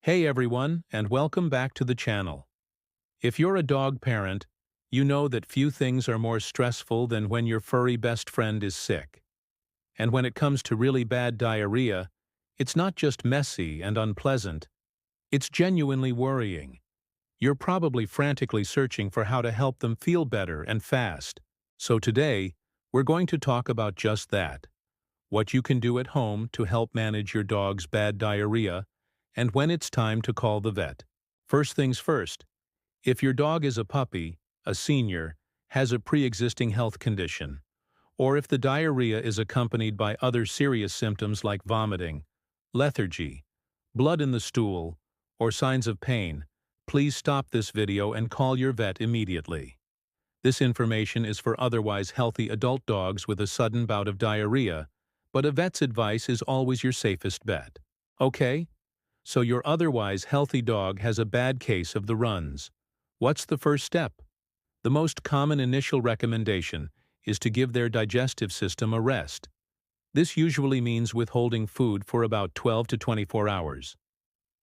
Hey everyone, and welcome back to the channel. If you're a dog parent, you know that few things are more stressful than when your furry best friend is sick. And when it comes to really bad diarrhea, it's not just messy and unpleasant, it's genuinely worrying. You're probably frantically searching for how to help them feel better and fast. So today, we're going to talk about just that. What you can do at home to help manage your dog's bad diarrhea, and when it's time to call the vet. First things first, if your dog is a puppy, a senior, has a pre-existing health condition, or if the diarrhea is accompanied by other serious symptoms like vomiting, lethargy, blood in the stool, or signs of pain, please stop this video and call your vet immediately. This information is for otherwise healthy adult dogs with a sudden bout of diarrhea, but a vet's advice is always your safest bet. Okay? So your otherwise healthy dog has a bad case of the runs. What's the first step? The most common initial recommendation is to give their digestive system a rest. This usually means withholding food for about 12 to 24 hours.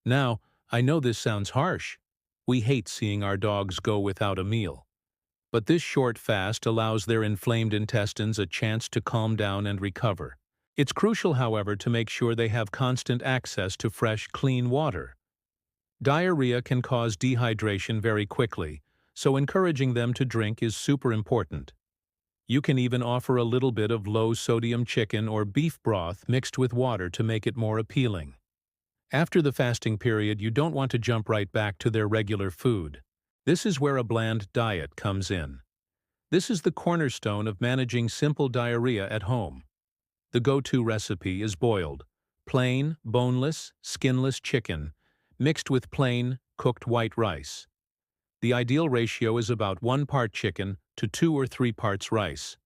Now, I know this sounds harsh. We hate seeing our dogs go without a meal. But this short fast allows their inflamed intestines a chance to calm down and recover. It's crucial, however, to make sure they have constant access to fresh, clean water. Diarrhea can cause dehydration very quickly, so encouraging them to drink is super important. You can even offer a little bit of low-sodium chicken or beef broth mixed with water to make it more appealing. After the fasting period, you don't want to jump right back to their regular food. This is where a bland diet comes in. This is the cornerstone of managing simple diarrhea at home. The go-to recipe is boiled, plain, boneless, skinless chicken, mixed with plain, cooked white rice. The ideal ratio is about 1 part chicken to 2 or 3 parts rice.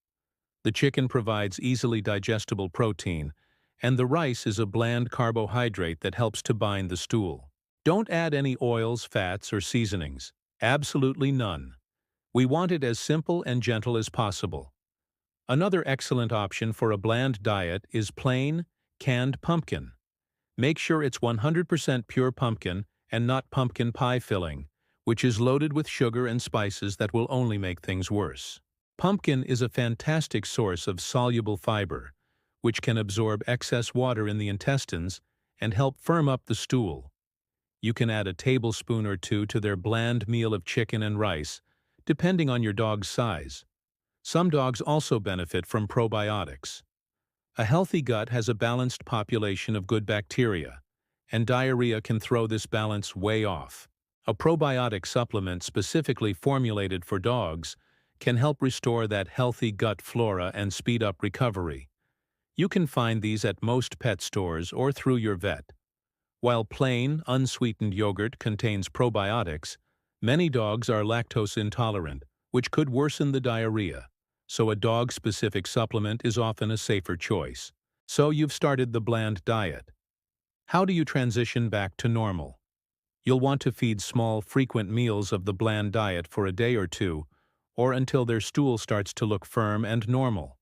The chicken provides easily digestible protein, and the rice is a bland carbohydrate that helps to bind the stool. Don't add any oils, fats, or seasonings. Absolutely none. We want it as simple and gentle as possible. Another excellent option for a bland diet is plain, canned pumpkin. Make sure it's 100% pure pumpkin and not pumpkin pie filling, which is loaded with sugar and spices that will only make things worse. Pumpkin is a fantastic source of soluble fiber, which can absorb excess water in the intestines and help firm up the stool. You can add a tablespoon or two to their bland meal of chicken and rice, depending on your dog's size. Some dogs also benefit from probiotics. A healthy gut has a balanced population of good bacteria, and diarrhea can throw this balance way off. A probiotic supplement specifically formulated for dogs can help restore that healthy gut flora and speed up recovery. You can find these at most pet stores or through your vet. While plain, unsweetened yogurt contains probiotics, many dogs are lactose intolerant, which could worsen the diarrhea, so a dog-specific supplement is often a safer choice. So you've started the bland diet. How do you transition back to normal? You'll want to feed small, frequent meals of the bland diet for a day or two, or until their stool starts to look firm and normal.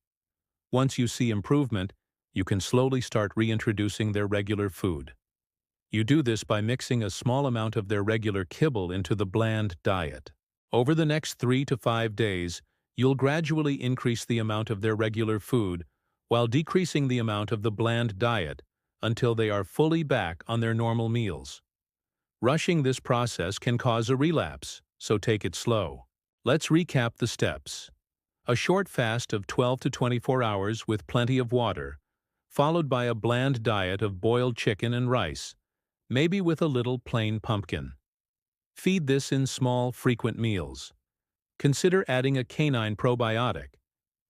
Once you see improvement, you can slowly start reintroducing their regular food. You do this by mixing a small amount of their regular kibble into the bland diet. Over the next 3 to 5 days, you'll gradually increase the amount of their regular food while decreasing the amount of the bland diet until they are fully back on their normal meals. Rushing this process can cause a relapse, so take it slow. Let's recap the steps. A short fast of 12 to 24 hours with plenty of water, followed by a bland diet of boiled chicken and rice, maybe with a little plain pumpkin. Feed this in small, frequent meals. Consider adding a canine probiotic,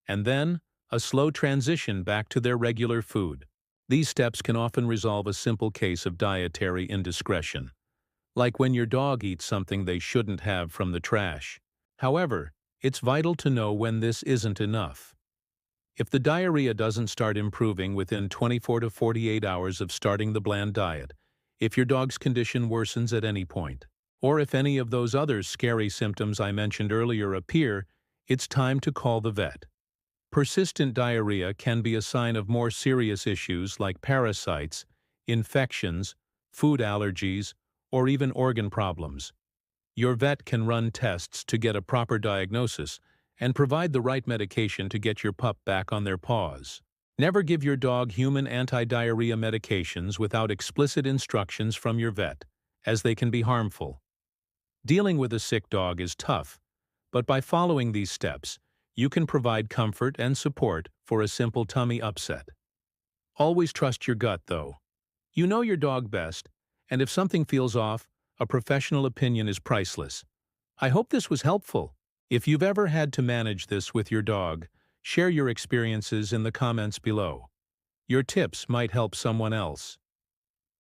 and then a slow transition back to their regular food. These steps can often resolve a simple case of dietary indiscretion, like when your dog eats something they shouldn't have from the trash. However, it's vital to know when this isn't enough. If the diarrhea doesn't start improving within 24 to 48 hours of starting the bland diet, if your dog's condition worsens at any point, or if any of those other scary symptoms I mentioned earlier appear, it's time to call the vet. Persistent diarrhea can be a sign of more serious issues like parasites, infections, food allergies, or even organ problems. Your vet can run tests to get a proper diagnosis and provide the right medication to get your pup back on their paws. Never give your dog human anti-diarrhea medications without explicit instructions from your vet, as they can be harmful. Dealing with a sick dog is tough, but by following these steps, you can provide comfort and support for a simple tummy upset. Always trust your gut, though. You know your dog best, and if something feels off, a professional opinion is priceless. I hope this was helpful. If you've ever had to manage this with your dog, share your experiences in the comments below. Your tips might help someone else.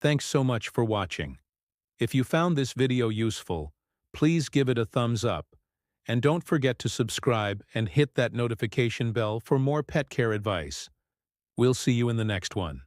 Thanks so much for watching. If you found this video useful, please give it a thumbs up, and don't forget to subscribe and hit that notification bell for more pet care advice. We'll see you in the next one.